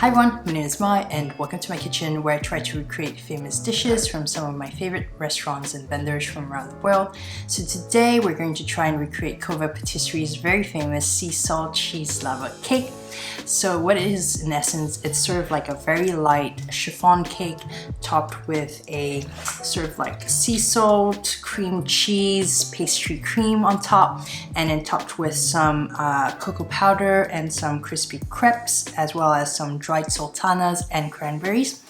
Hi everyone, my name is Mai and welcome to my kitchen where I try to recreate famous dishes from some of my favorite restaurants and vendors from around the world. So today we're going to try and recreate Kova Patisserie's very famous sea salt cheese lava cake. So what it is in essence, it's sort of like a very light chiffon cake topped with a sort of like sea salt, cream cheese, pastry cream on top, and then topped with some cocoa powder and some crispy crepes, as well as some dried sultanas and cranberries.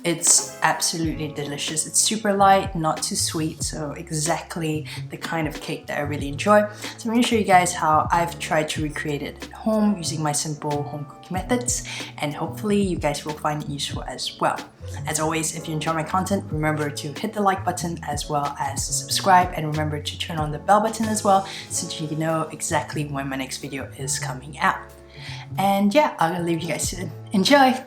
It's absolutely delicious. It's super light, not too sweet, so exactly the kind of cake that I really enjoy. So I'm going to show you guys how I've tried to recreate it at home using my simple home cooking methods, and hopefully you guys will find it useful as well. As always, if you enjoy my content, remember to hit the like button as well as subscribe, and remember to turn on the bell button as well so that you know exactly when my next video is coming out. And yeah, I'll leave you guys to enjoy!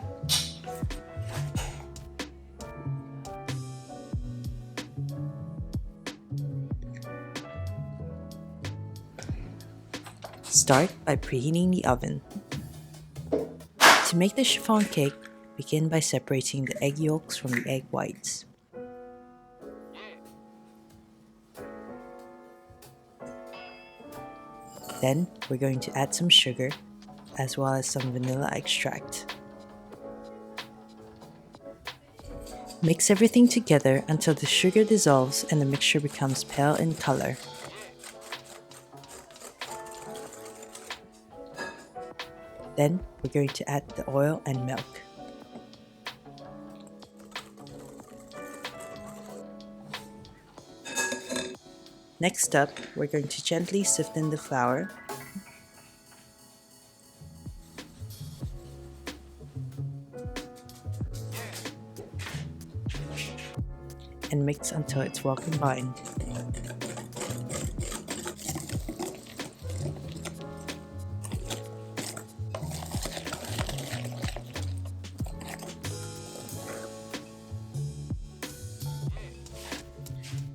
Start by preheating the oven. To make the chiffon cake, begin by separating the egg yolks from the egg whites. Then we're going to add some sugar as well as some vanilla extract. Mix everything together until the sugar dissolves and the mixture becomes pale in color. Then we're going to add the oil and milk. Next up, we're going to gently sift in the flour. And mix until it's well combined.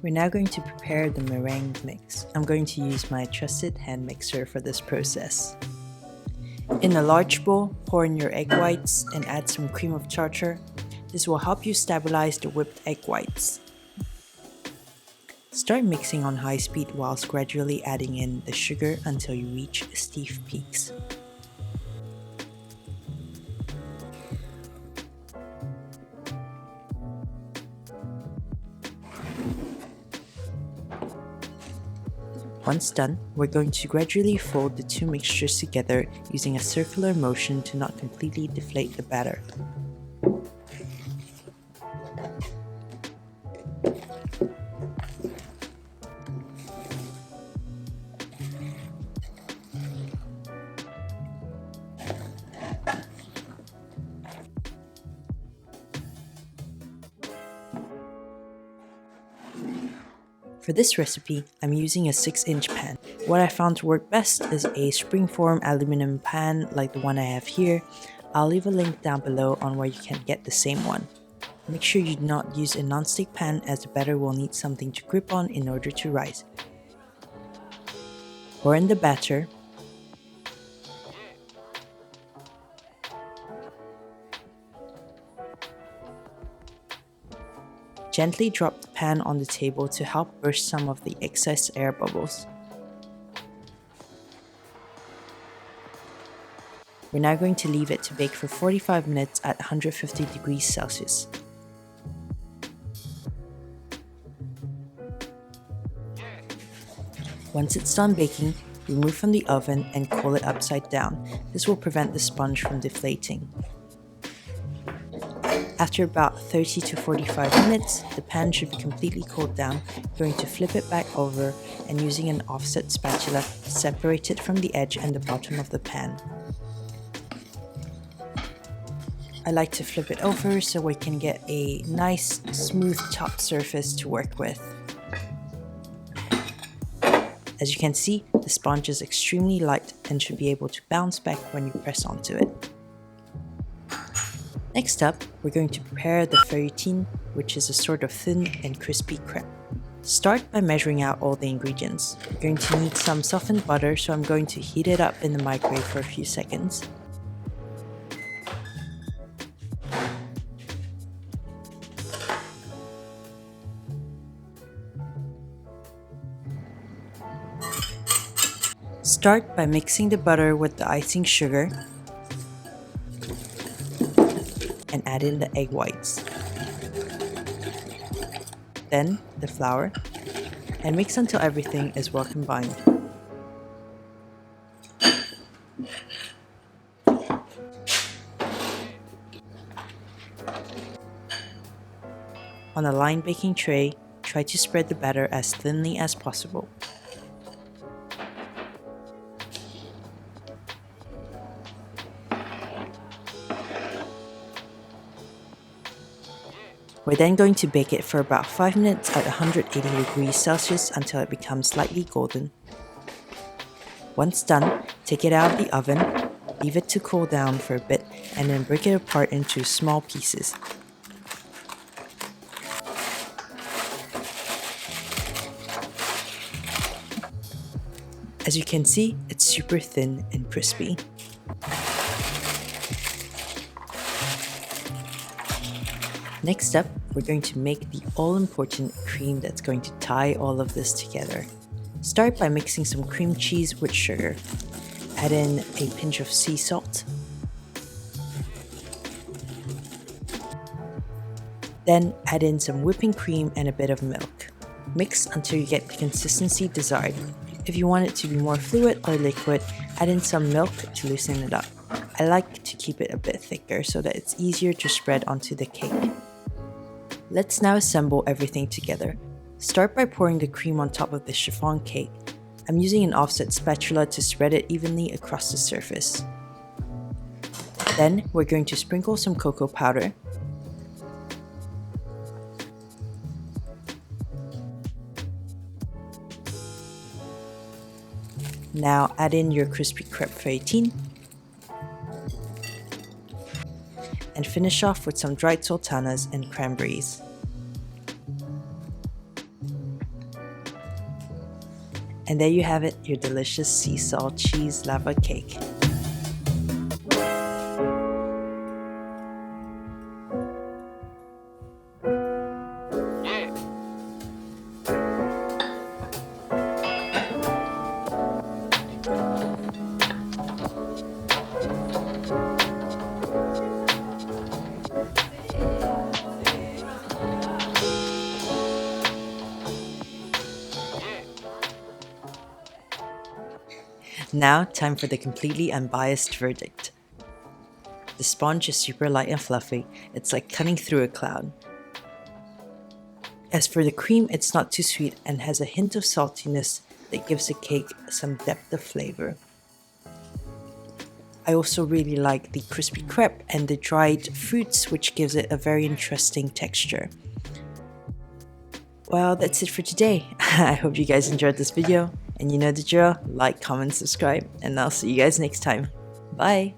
We're now going to prepare the meringue mix. I'm going to use my trusted hand mixer for this process. In a large bowl, pour in your egg whites and add some cream of tartar. This will help you stabilize the whipped egg whites. Start mixing on high speed whilst gradually adding in the sugar until you reach steep peaks. Once done, we're going to gradually fold the two mixtures together using a circular motion to not completely deflate the batter. For this recipe, I'm using a 6-inch pan. What I found to work best is a Springform aluminum pan like the one I have here. I'll leave a link down below on where you can get the same one. Make sure you do not use a non-stick pan as the batter will need something to grip on in order to rise. Pour in the batter. Gently drop the pan on the table to help burst some of the excess air bubbles. We're now going to leave it to bake for 45 minutes at 150 degrees Celsius. Once it's done baking, remove from the oven and cool it upside down. This will prevent the sponge from deflating. After about 30 to 45 minutes, the pan should be completely cooled down. You're going to flip it back over and using an offset spatula, separate it from the edge and the bottom of the pan. I like to flip it over so we can get a nice smooth top surface to work with. As you can see, the sponge is extremely light and should be able to bounce back when you press onto it. Next up, we're going to prepare the feuilletine, which is a sort of thin and crispy crepe. Start by measuring out all the ingredients. You're going to need some softened butter, so I'm going to heat it up in the microwave for a few seconds. Start by mixing the butter with the icing sugar and add in the egg whites. Then the flour and mix until everything is well combined. On a lined baking tray, try to spread the batter as thinly as possible. We're then going to bake it for about 5 minutes at 180 degrees Celsius until it becomes slightly golden. Once done, take it out of the oven, leave it to cool down for a bit, and then break it apart into small pieces. As you can see, it's super thin and crispy. Next up, we're going to make the all-important cream that's going to tie all of this together. Start by mixing some cream cheese with sugar. Add in a pinch of sea salt. Then add in some whipping cream and a bit of milk. Mix until you get the consistency desired. If you want it to be more fluid or liquid, add in some milk to loosen it up. I like to keep it a bit thicker so that it's easier to spread onto the cake. Let's now assemble everything together. Start by pouring the cream on top of the chiffon cake. I'm using an offset spatula to spread it evenly across the surface. Then we're going to sprinkle some cocoa powder. Now add in your crispy crepe feuilletine and finish off with some dried sultanas and cranberries. And there you have it, your delicious sea salt cheese lava cake. Now, time for the completely unbiased verdict. The sponge is super light and fluffy, it's like cutting through a cloud. As for the cream, it's not too sweet and has a hint of saltiness that gives the cake some depth of flavor. I also really like the crispy crepe and the dried fruits, which gives it a very interesting texture. Well, that's it for today. I hope you guys enjoyed this video. And you know the drill, like, comment, subscribe, and I'll see you guys next time. Bye!